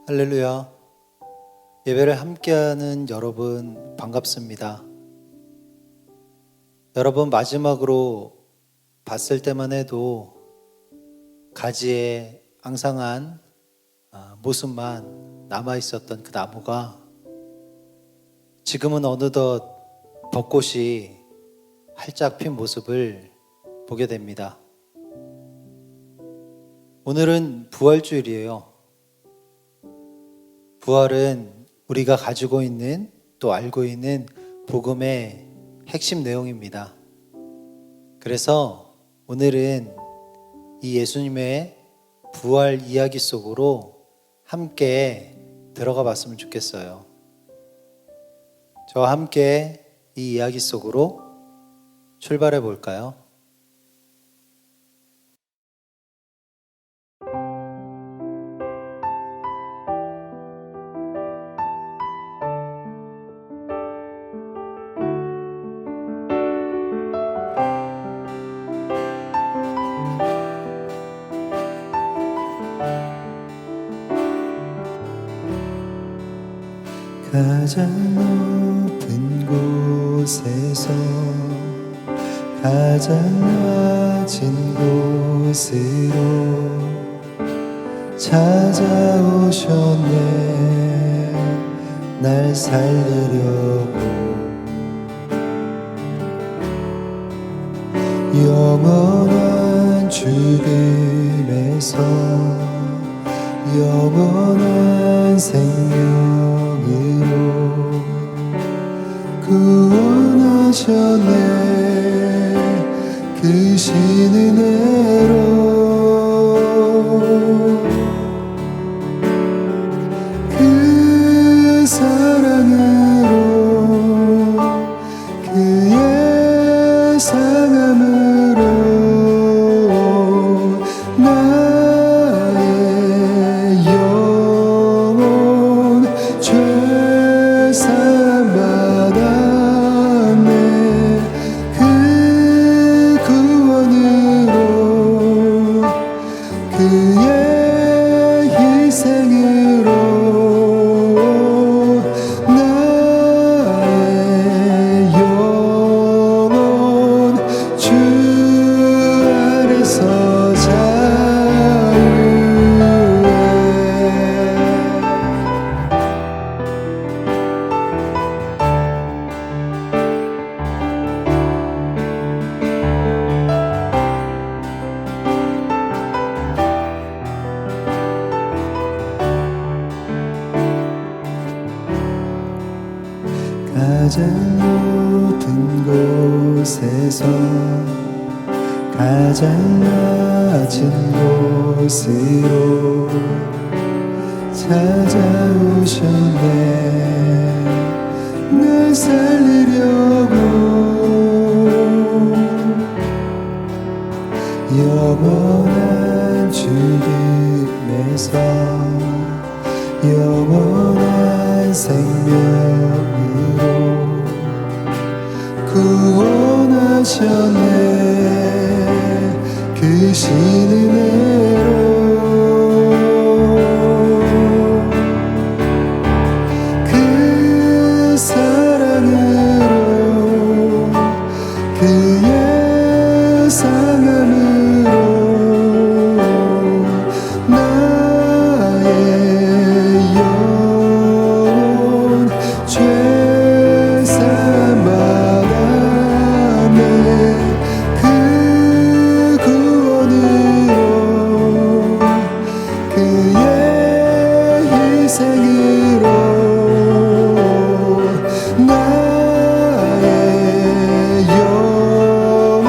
할렐루야. 예배를 함께하는 여러분 반갑습니다. 여러분 마지막으로 봤을 때만 해도 가지에 앙상한 모습만 남아있었던 그 나무가 지금은 어느덧 벚꽃이 활짝 핀 모습을 보게 됩니다. 오늘은 부활주일이에요. 부활은 우리가 가지고 있는 또 알고 있는 복음의 핵심 내용입니다. 그래서 오늘은 이 예수님의 부활 이야기 속으로 함께 들어가 봤으면 좋겠어요. 저와 함께 이 이야기 속으로 출발해 볼까요? 가장 높은 곳에서 가장 낮은 곳으로 찾아오셨네. 날 살리려고 영원한 죽음에서 영원한 생명으로 구원하셨네. 그 신은혜로 그 사랑으로 그의 상함으로 나의 영혼 죄 사함 받았네. 그 구원으로 그의 희생으로 나의 영혼 주 안에서 자유해. 가장 높은 곳에서 가장 낮은 곳으로 찾아오셨네. 날 살리려고 영원한 죽음에서 영원한 생명으로 구원하셨네. 그 신은혜로 그 사랑으로 그의 상함으로 나의 영혼 죄 사함 받았네. 그 구원으로 그의 희생으로 나의 영혼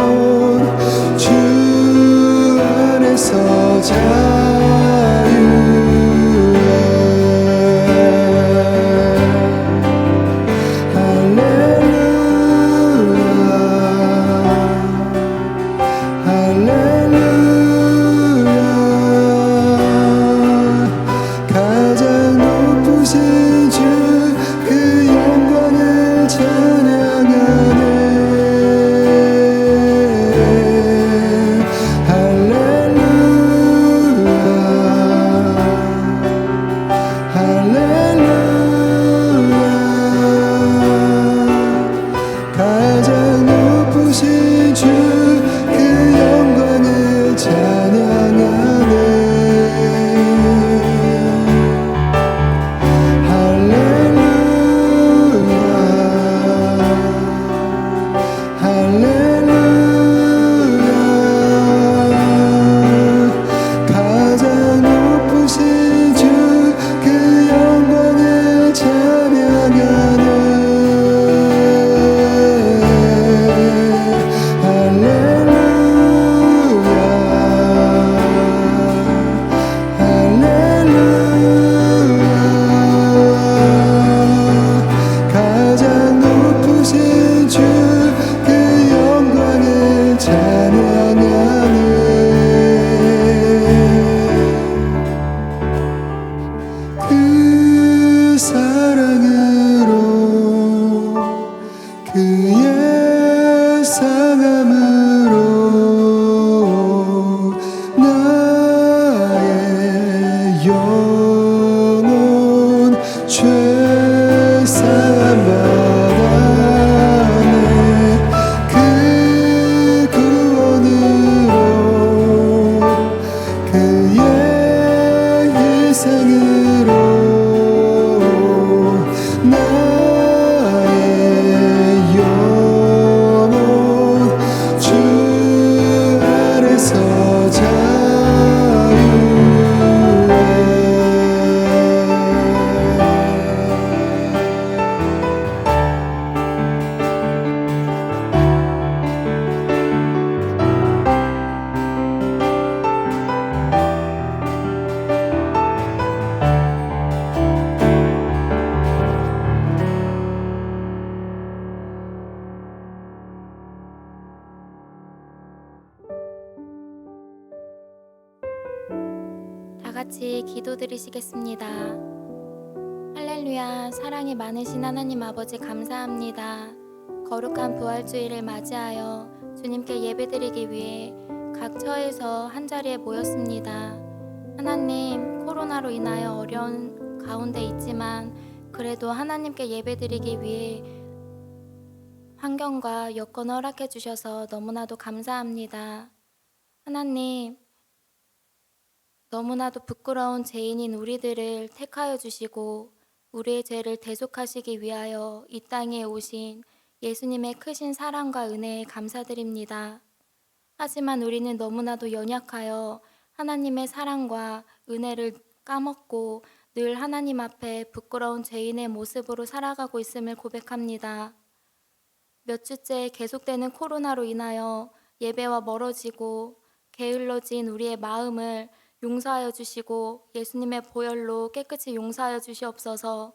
주 안에서 자유해. 할렐루야 할렐루야 영혼 죄사함받았네. 그 구원으로 그의 희생으로 나의 영혼 주 안에서 다 같이 기도드리시겠습니다. 할렐루야. 사랑이 많으신 하나님 아버지 감사합니다. 거룩한 부활주일을 맞이하여 주님께 예배드리기 위해 각 처에서 한자리에 모였습니다. 하나님, 코로나로 인하여 어려운 가운데 있지만 그래도 하나님께 예배드리기 위해 환경과 여건을 허락해 주셔서 너무나도 감사합니다. 하나님, 너무나도 부끄러운 죄인인 우리들을 택하여 주시고 우리의 죄를 대속하시기 위하여 이 땅에 오신 예수님의 크신 사랑과 은혜에 감사드립니다. 하지만 우리는 너무나도 연약하여 하나님의 사랑과 은혜를 까먹고 늘 하나님 앞에 부끄러운 죄인의 모습으로 살아가고 있음을 고백합니다. 몇 주째 계속되는 코로나로 인하여 예배와 멀어지고 게을러진 우리의 마음을 용서하여 주시고 예수님의 보혈로 깨끗이 용서하여 주시옵소서.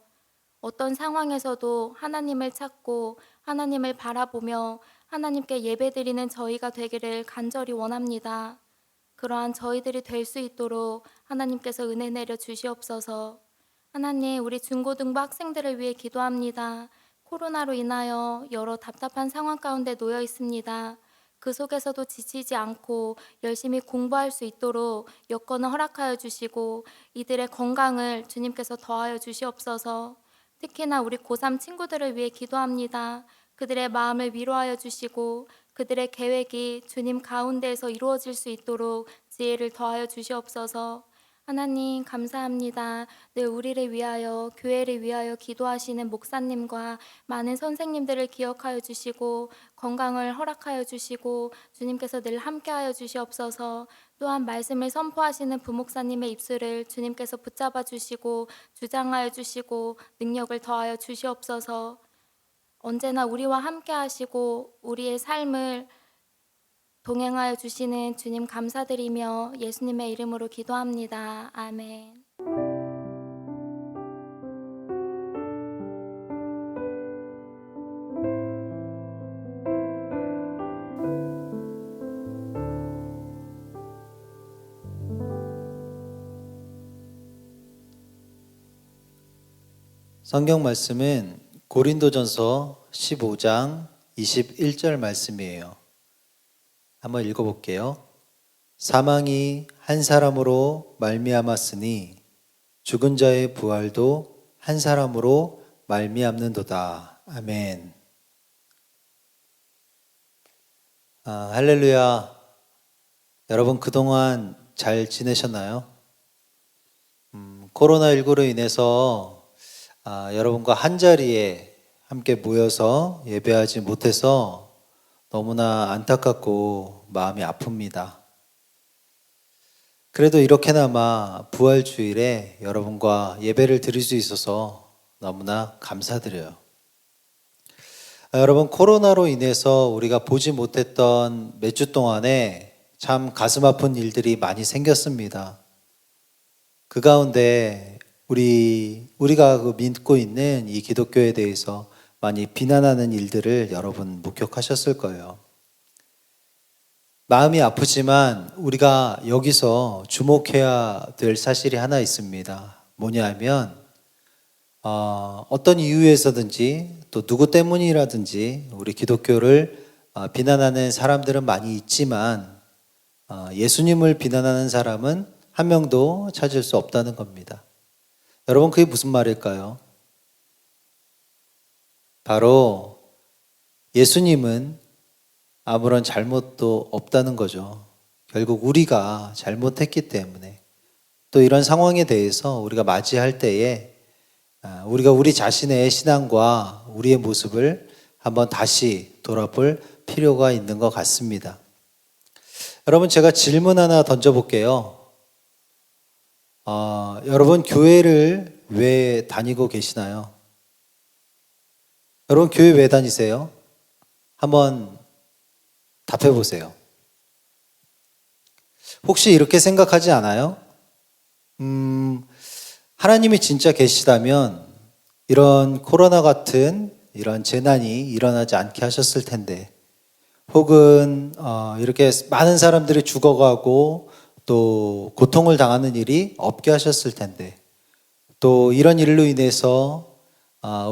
어떤 상황에서도 하나님을 찾고 하나님을 바라보며 하나님께 예배드리는 저희가 되기를 간절히 원합니다. 그러한 저희들이 될 수 있도록 하나님께서 은혜 내려 주시옵소서. 하나님, 우리 중고등부 학생들을 위해 기도합니다. 코로나로 인하여 여러 답답한 상황 가운데 놓여 있습니다. 그 속에서도 지치지 않고 열심히 공부할 수 있도록 여건을 허락하여 주시고 이들의 건강을 주님께서 더하여 주시옵소서. 특히나 우리 고3 친구들을 위해 기도합니다. 그들의 마음을 위로하여 주시고 그들의 계획이 주님 가운데에서 이루어질 수 있도록 지혜를 더하여 주시옵소서. 하나님 감사합니다. 늘 우리를 위하여 교회를 위하여 기도하시는 목사님과 많은 선생님들을 기억하여 주시고 건강을 허락하여 주시고 주님께서 늘 함께하여 주시옵소서. 또한 말씀을 선포하시는 부목사님의 입술을 주님께서 붙잡아 주시고 주장하여 주시고 능력을 더하여 주시옵소서. 언제나 우리와 함께하시고 우리의 삶을 동행하여 주시는 주님 감사드리며 예수님의 이름으로 기도합니다. 아멘. 성경 말씀은 고린도전서 15장 21절 말씀이에요. 한번 읽어볼게요. 사망이 한 사람으로 말미암았으니 죽은 자의 부활도 한 사람으로 말미암는도다. 아멘. 할렐루야. 여러분 그동안 잘 지내셨나요? 코로나19로 인해서 여러분과 한자리에 함께 모여서 예배하지 못해서 너무나 안타깝고 마음이 아픕니다. 그래도 이렇게나마 부활주일에 여러분과 예배를 드릴 수 있어서 너무나 감사드려요. 여러분 코로나로 인해서 우리가 보지 못했던 몇 주 동안에 참 가슴 아픈 일들이 많이 생겼습니다. 그 가운데 우리가 믿고 있는 이 기독교에 대해서 많이 비난하는 일들을 여러분 목격하셨을 거예요. 마음이 아프지만 우리가 여기서 주목해야 될 사실이 하나 있습니다. 뭐냐면 어떤 이유에서든지 또 누구 때문이라든지 우리 기독교를 비난하는 사람들은 많이 있지만 예수님을 비난하는 사람은 한 명도 찾을 수 없다는 겁니다. 여러분, 그게 무슨 말일까요? 바로 예수님은 아무런 잘못도 없다는 거죠. 결국 우리가 잘못했기 때문에 또 이런 상황에 대해서 우리가 맞이할 때에 우리가 우리 자신의 신앙과 우리의 모습을 한번 다시 돌아볼 필요가 있는 것 같습니다. 여러분, 제가 질문 하나 던져볼게요. 여러분, 교회를 왜 다니고 계시나요? 여러분, 교회 왜 다니세요? 한번 답해 보세요. 혹시 이렇게 생각하지 않아요? 하나님이 진짜 계시다면 이런 코로나 같은 이런 재난이 일어나지 않게 하셨을 텐데, 혹은 이렇게 많은 사람들이 죽어가고 또 고통을 당하는 일이 없게 하셨을 텐데, 또 이런 일로 인해서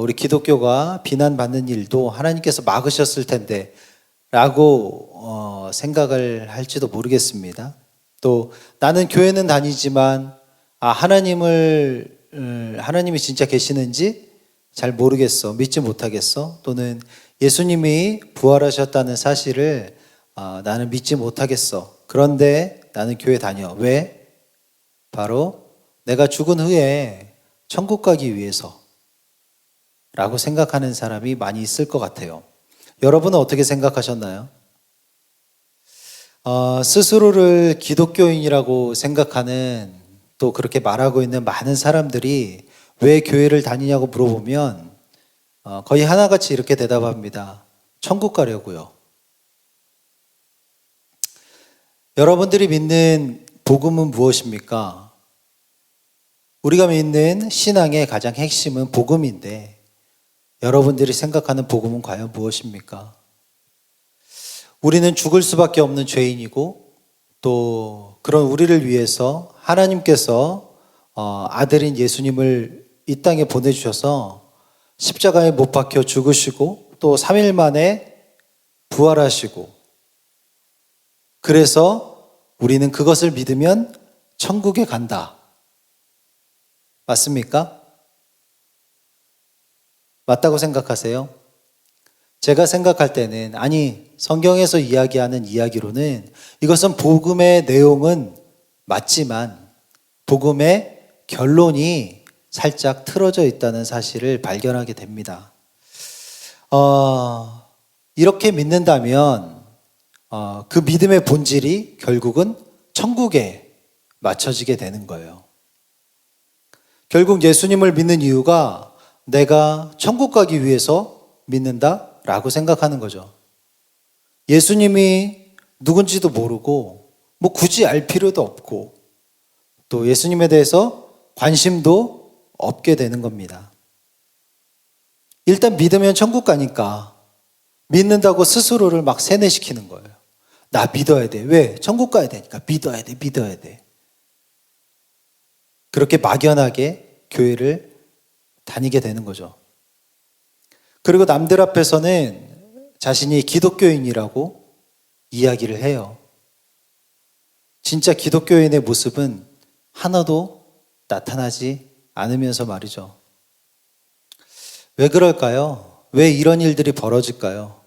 우리 기독교가 비난받는 일도 하나님께서 막으셨을 텐데 라고 생각을 할지도 모르겠습니다. 또 나는 교회는 다니지만 하나님이 진짜 계시는지 잘 모르겠어, 믿지 못하겠어, 또는 예수님이 부활하셨다는 사실을 나는 믿지 못하겠어. 그런데 나는 교회 다녀. 왜? 바로 내가 죽은 후에 천국 가기 위해서 라고 생각하는 사람이 많이 있을 것 같아요. 여러분은 어떻게 생각하셨나요? 스스로를 기독교인이라고 생각하는, 또 그렇게 말하고 있는 많은 사람들이 왜 교회를 다니냐고 물어보면 거의 하나같이 이렇게 대답합니다. 천국 가려고요. 여러분들이 믿는 복음은 무엇입니까? 우리가 믿는 신앙의 가장 핵심은 복음인데, 여러분들이 생각하는 복음은 과연 무엇입니까? 우리는 죽을 수밖에 없는 죄인이고, 또 그런 우리를 위해서 하나님께서 아들인 예수님을 이 땅에 보내주셔서 십자가에 못 박혀 죽으시고 또 3일 만에 부활하시고, 그래서 우리는 그것을 믿으면 천국에 간다. 맞습니까? 맞다고 생각하세요? 제가 생각할 때는, 아니, 성경에서 이야기하는 이야기로는 이것은 복음의 내용은 맞지만 복음의 결론이 살짝 틀어져 있다는 사실을 발견하게 됩니다. 이렇게 믿는다면 그 믿음의 본질이 결국은 천국에 맞춰지게 되는 거예요. 결국 예수님을 믿는 이유가 내가 천국 가기 위해서 믿는다라고 생각하는 거죠. 예수님이 누군지도 모르고 뭐 굳이 알 필요도 없고 또 예수님에 대해서 관심도 없게 되는 겁니다. 일단 믿으면 천국 가니까 믿는다고 스스로를 막 세뇌시키는 거예요. 나 믿어야 돼. 왜? 천국 가야 되니까 믿어야 돼. 믿어야 돼. 그렇게 막연하게 교회를 다니게 되는 거죠. 그리고 남들 앞에서는 자신이 기독교인이라고 이야기를 해요. 진짜 기독교인의 모습은 하나도 나타나지 않으면서 말이죠. 왜 그럴까요? 왜 이런 일들이 벌어질까요?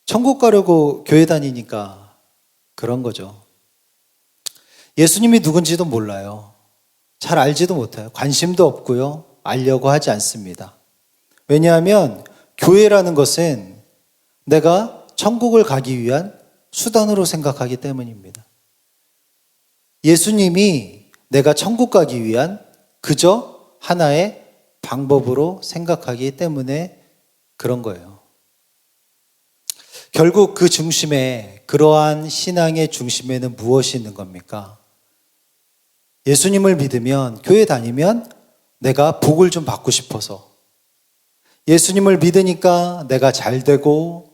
천국 가려고 교회 다니니까 그런 거죠. 예수님이 누군지도 몰라요. 잘 알지도 못해요. 관심도 없고요. 알려고 하지 않습니다. 왜냐하면 교회라는 것은 내가 천국을 가기 위한 수단으로 생각하기 때문입니다. 예수님이 내가 천국 가기 위한 그저 하나의 방법으로 생각하기 때문에 그런 거예요. 결국 그 중심에, 그러한 신앙의 중심에는 무엇이 있는 겁니까? 예수님을 믿으면, 교회 다니면 내가 복을 좀 받고 싶어서, 예수님을 믿으니까 내가 잘 되고,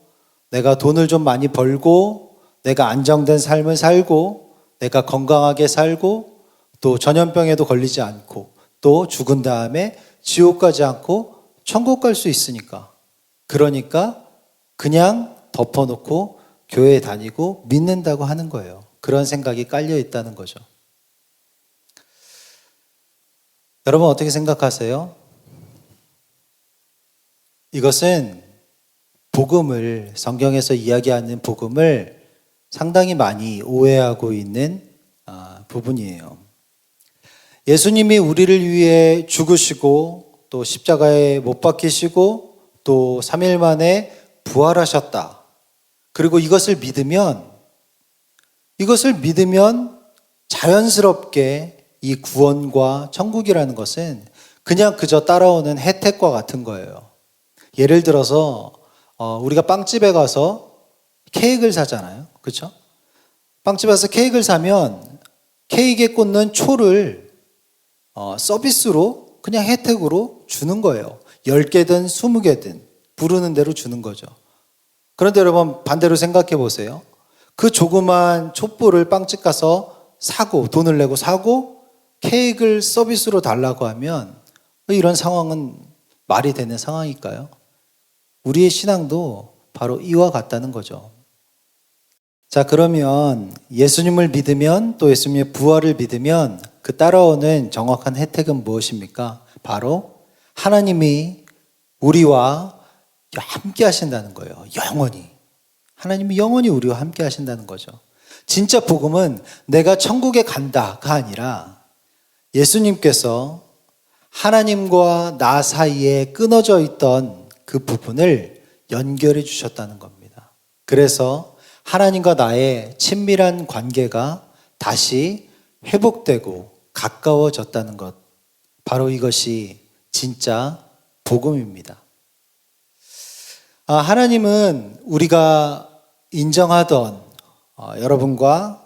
내가 돈을 좀 많이 벌고, 내가 안정된 삶을 살고, 내가 건강하게 살고, 또 전염병에도 걸리지 않고, 또 죽은 다음에 지옥 가지 않고 천국 갈 수 있으니까. 그러니까 그냥 덮어놓고 교회에 다니고 믿는다고 하는 거예요. 그런 생각이 깔려 있다는 거죠. 여러분 어떻게 생각하세요? 이것은 복음을, 성경에서 이야기하는 복음을 상당히 많이 오해하고 있는 부분이에요. 예수님이 우리를 위해 죽으시고 또 십자가에 못 박히시고 또 3일 만에 부활하셨다. 그리고 이것을 믿으면 자연스럽게 이 구원과 천국이라는 것은 그냥 그저 따라오는 혜택과 같은 거예요. 예를 들어서 우리가 빵집에 가서 케이크를 사잖아요. 그렇죠? 빵집에 가서 케이크를 사면 케이크에 꽂는 초를 서비스로 그냥 혜택으로 주는 거예요. 10개든 20개든 부르는 대로 주는 거죠. 그런데 여러분 반대로 생각해 보세요. 그 조그만 촛불을 빵집 가서 사고 돈을 내고 사고 케이크를 서비스로 달라고 하면 이런 상황은 말이 되는 상황일까요? 우리의 신앙도 바로 이와 같다는 거죠. 자, 그러면 예수님을 믿으면 또 예수님의 부활을 믿으면 그 따라오는 정확한 혜택은 무엇입니까? 바로 하나님이 우리와 함께 하신다는 거예요. 영원히. 하나님이 영원히 우리와 함께 하신다는 거죠. 진짜 복음은 내가 천국에 간다가 아니라 예수님께서 하나님과 나 사이에 끊어져 있던 그 부분을 연결해 주셨다는 겁니다. 그래서 하나님과 나의 친밀한 관계가 다시 회복되고 가까워졌다는 것. 바로 이것이 진짜 복음입니다. 하나님은 우리가 인정하던, 여러분과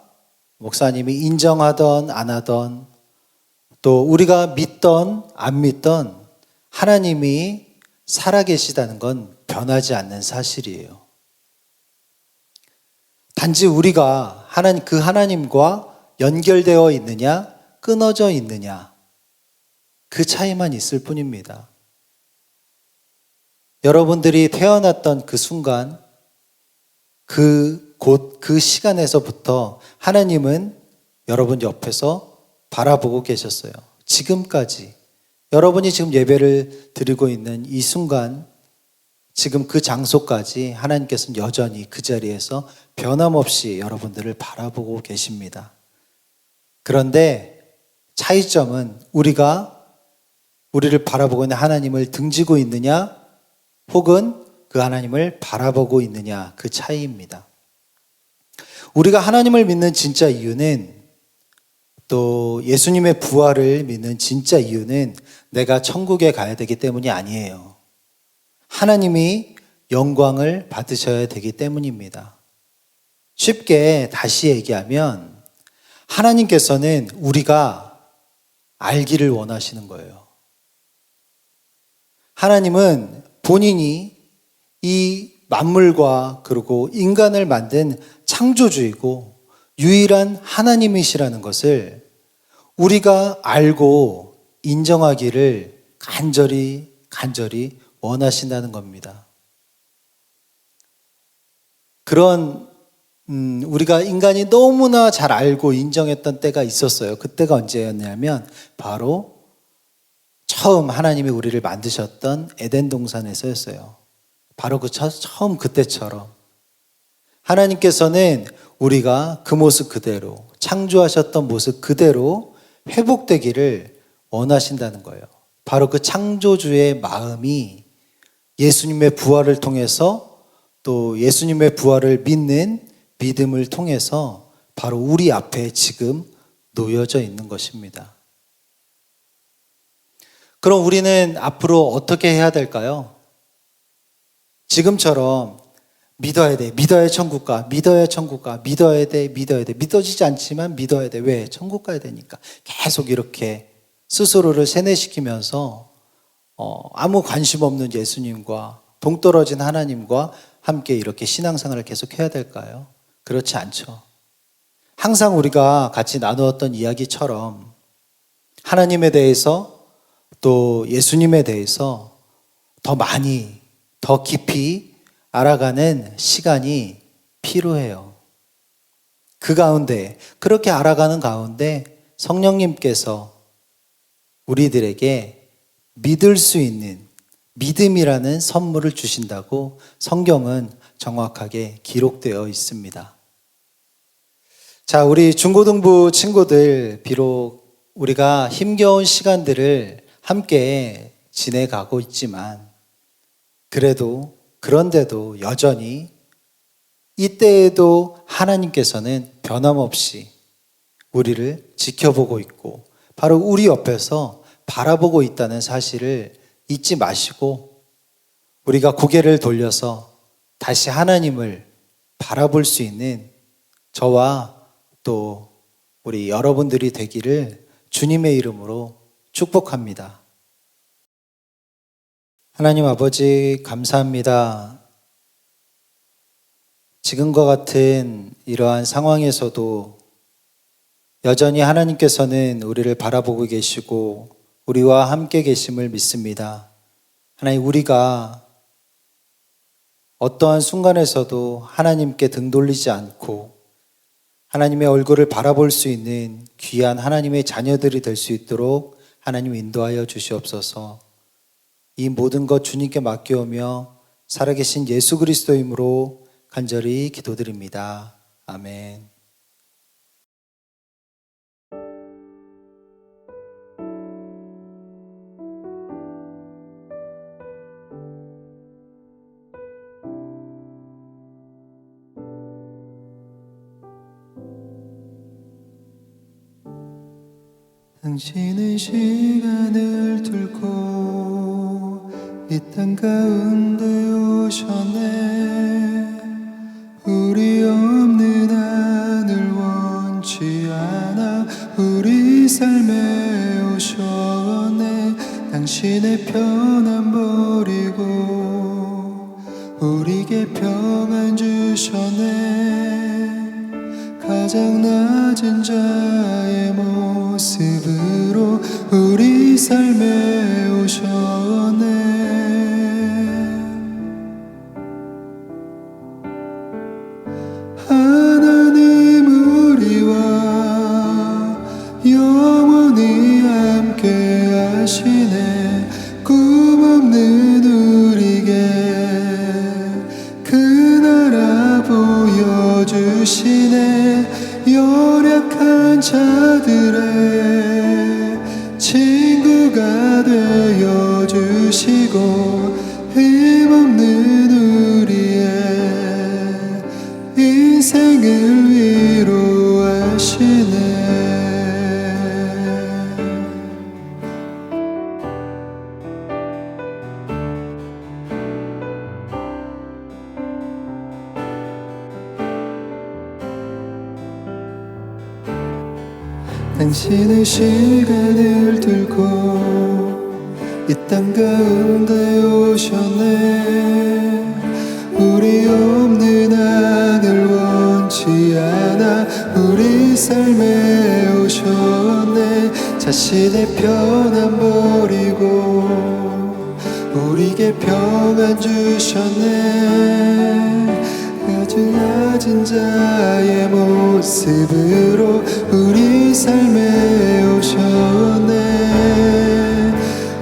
목사님이 인정하던 안 하던, 또 우리가 믿던 안 믿던 하나님이 살아계시다는 건 변하지 않는 사실이에요. 단지 우리가 그 하나님과 연결되어 있느냐, 끊어져 있느냐, 그 차이만 있을 뿐입니다. 여러분들이 태어났던 그 순간, 그 시간에서부터 하나님은 여러분 옆에서 바라보고 계셨어요. 지금까지. 여러분이 지금 예배를 드리고 있는 이 순간, 지금 그 장소까지 하나님께서는 여전히 그 자리에서 변함없이 여러분들을 바라보고 계십니다. 그런데 차이점은 우리를 바라보고 있는 하나님을 등지고 있느냐, 혹은 그 하나님을 바라보고 있느냐, 그 차이입니다. 우리가 하나님을 믿는 진짜 이유는, 또 예수님의 부활을 믿는 진짜 이유는 내가 천국에 가야 되기 때문이 아니에요. 하나님이 영광을 받으셔야 되기 때문입니다. 쉽게 다시 얘기하면 하나님께서는 우리가 알기를 원하시는 거예요. 하나님은 본인이 이 만물과 그리고 인간을 만든 창조주이고 유일한 하나님이시라는 것을 우리가 알고 인정하기를 간절히 원하신다는 겁니다. 그런 우리가 인간이 너무나 잘 알고 인정했던 때가 있었어요. 그때가 언제였냐면 바로 처음 하나님이 우리를 만드셨던 에덴 동산에서였어요. 바로 처음 그때처럼 하나님께서는 우리가 그 모습 그대로, 창조하셨던 모습 그대로 회복되기를 원하신다는 거예요. 바로 그 창조주의 마음이 예수님의 부활을 통해서, 또 예수님의 부활을 믿는 믿음을 통해서 바로 우리 앞에 지금 놓여져 있는 것입니다. 그럼 우리는 앞으로 어떻게 해야 될까요? 지금처럼 믿어야 돼, 믿어야 천국 가, 믿어야 천국 가, 믿어야 돼, 믿어지지 않지만 믿어야 돼. 왜? 천국 가야 되니까. 계속 이렇게 스스로를 세뇌시키면서 아무 관심 없는 예수님과 동떨어진 하나님과 함께 이렇게 신앙생활을 계속 해야 될까요? 그렇지 않죠. 항상 우리가 같이 나누었던 이야기처럼 하나님에 대해서 또 예수님에 대해서 더 많이, 더 깊이 알아가는 시간이 필요해요. 그 가운데, 그렇게 알아가는 가운데 성령님께서 우리들에게 믿을 수 있는 믿음이라는 선물을 주신다고 성경은 정확하게 기록되어 있습니다. 자, 우리 중고등부 친구들, 비록 우리가 힘겨운 시간들을 함께 지내가고 있지만 그런데도 여전히 이때에도 하나님께서는 변함없이 우리를 지켜보고 있고 바로 우리 옆에서 바라보고 있다는 사실을 잊지 마시고 우리가 고개를 돌려서 다시 하나님을 바라볼 수 있는 저와 또 우리 여러분들이 되기를 주님의 이름으로 축복합니다. 하나님 아버지 감사합니다. 지금과 같은 이러한 상황에서도 여전히 하나님께서는 우리를 바라보고 계시고 우리와 함께 계심을 믿습니다. 하나님, 우리가 어떠한 순간에서도 하나님께 등 돌리지 않고 하나님의 얼굴을 바라볼 수 있는 귀한 하나님의 자녀들이 될 수 있도록 하나님 인도하여 주시옵소서. 이 모든 것 주님께 맡겨오며 살아계신 예수 그리스도 이름으로 간절히 기도드립니다. 아멘. 당신은 시간을 뚫고 이 땅 가운데 오셨네. 우리 없는 하늘 원치 않아 우리 삶에 오셨네. 당신의 편안 버리고 우리에게 평안 주셨네. 가장 낮은 자의 모습으로 우리 삶에 오셨네. 하나님 우리와 영원히 함께 하시네. 꿈없는 우리에게 그 나라 보여주시네. 연약한 자들의 친구가 되어주시고 힘없는 우리의 인생을 위로하시네. 당신은 시간을 뚫고 이 땅 가운데 오셨네. 우리 없는 하늘 원치 않아 우리 삶에 오셨네. 자신의 편안 버리고 우리에게 평안 주셨네. 아주 낮은 자의 모습으로 우리 삶에 오셨네.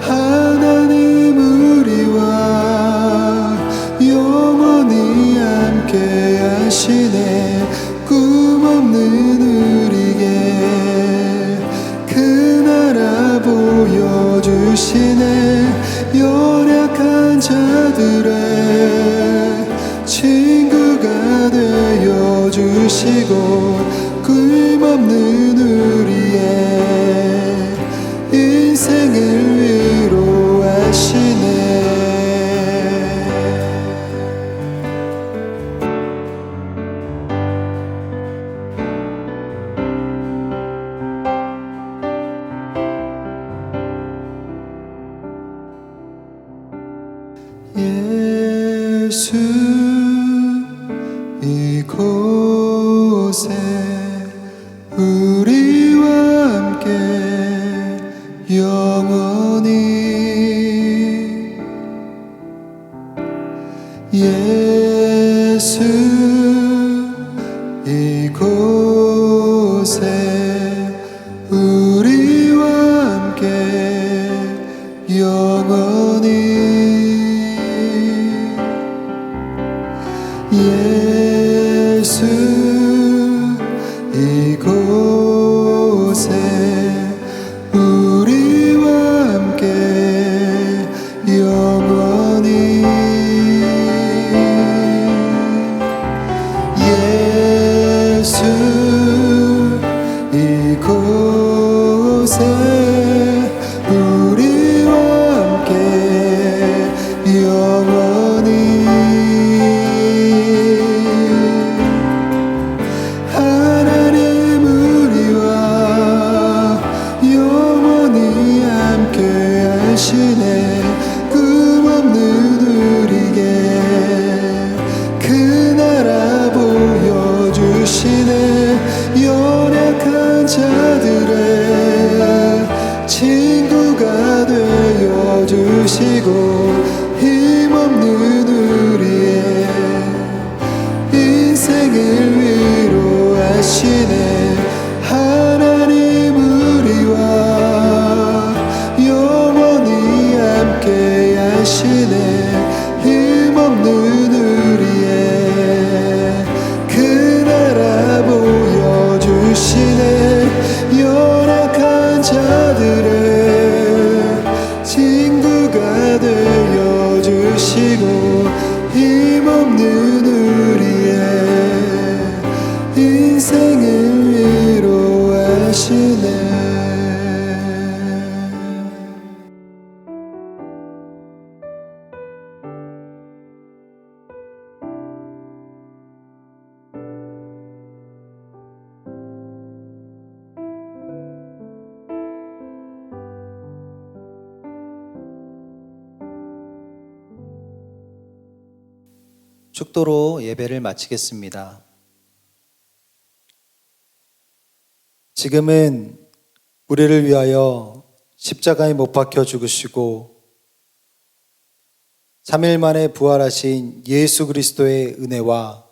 하나님 우리와 영원히 함께 하시네. 꿈없는 우리에게 그 나라 보여주시네. 연약한 자들의 친구가 되어주시고 꿈없는 우리의 인생을 위로하시네. 예수 이곳에 우리와 함께 영원히. 예수 이곳에 영원히 예수 이곳에 우리와 함께 영원히 예수 이곳에 우리와 함께 영원히 하나님 우리와 영원히 함께 하시네 꿈없는 우리에게 그 나라 보여주시네 연약한 자들의 친구가 되어주시고 힘없는 우리의 인생을 위로하시네 하나님 우리와 영원히 함께 하시네 힘없는 우리의 그 나라 보여주시네 연약한 자들의 친구가 되어주시고 힘없는 우리의 인생을 위로하시네 축도로 예배를 마치겠습니다. 지금은 우리를 위하여 십자가에 못 박혀 죽으시고 3일 만에 부활하신 예수 그리스도의 은혜와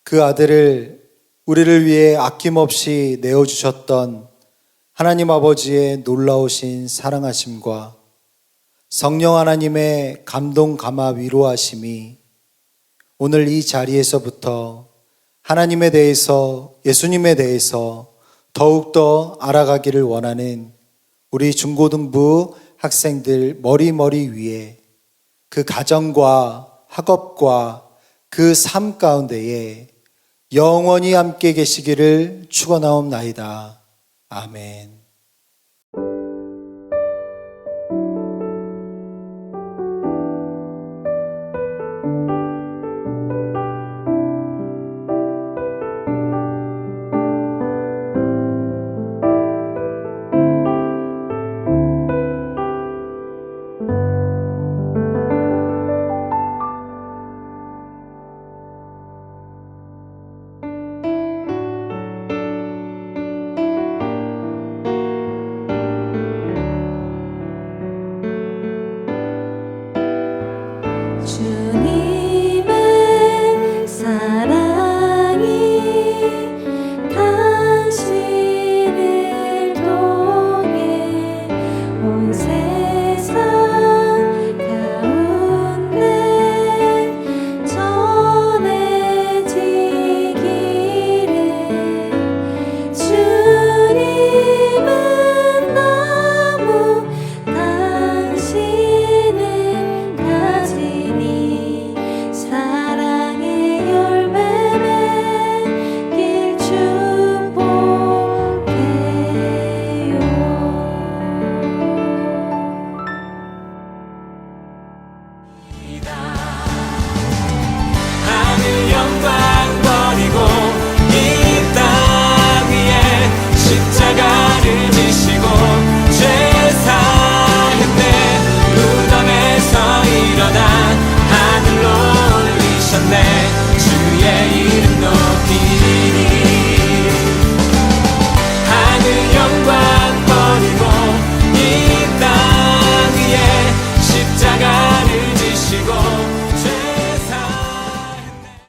그 아들을 우리를 위해 아낌없이 내어주셨던 하나님 아버지의 놀라우신 사랑하심과 성령 하나님의 감동 감화 위로하심이 오늘 이 자리에서부터 하나님에 대해서 예수님에 대해서 더욱더 알아가기를 원하는 우리 중고등부 학생들 머리 위에 그 가정과 학업과 그 삶 가운데에 영원히 함께 계시기를 축원하옵나이다. 아멘.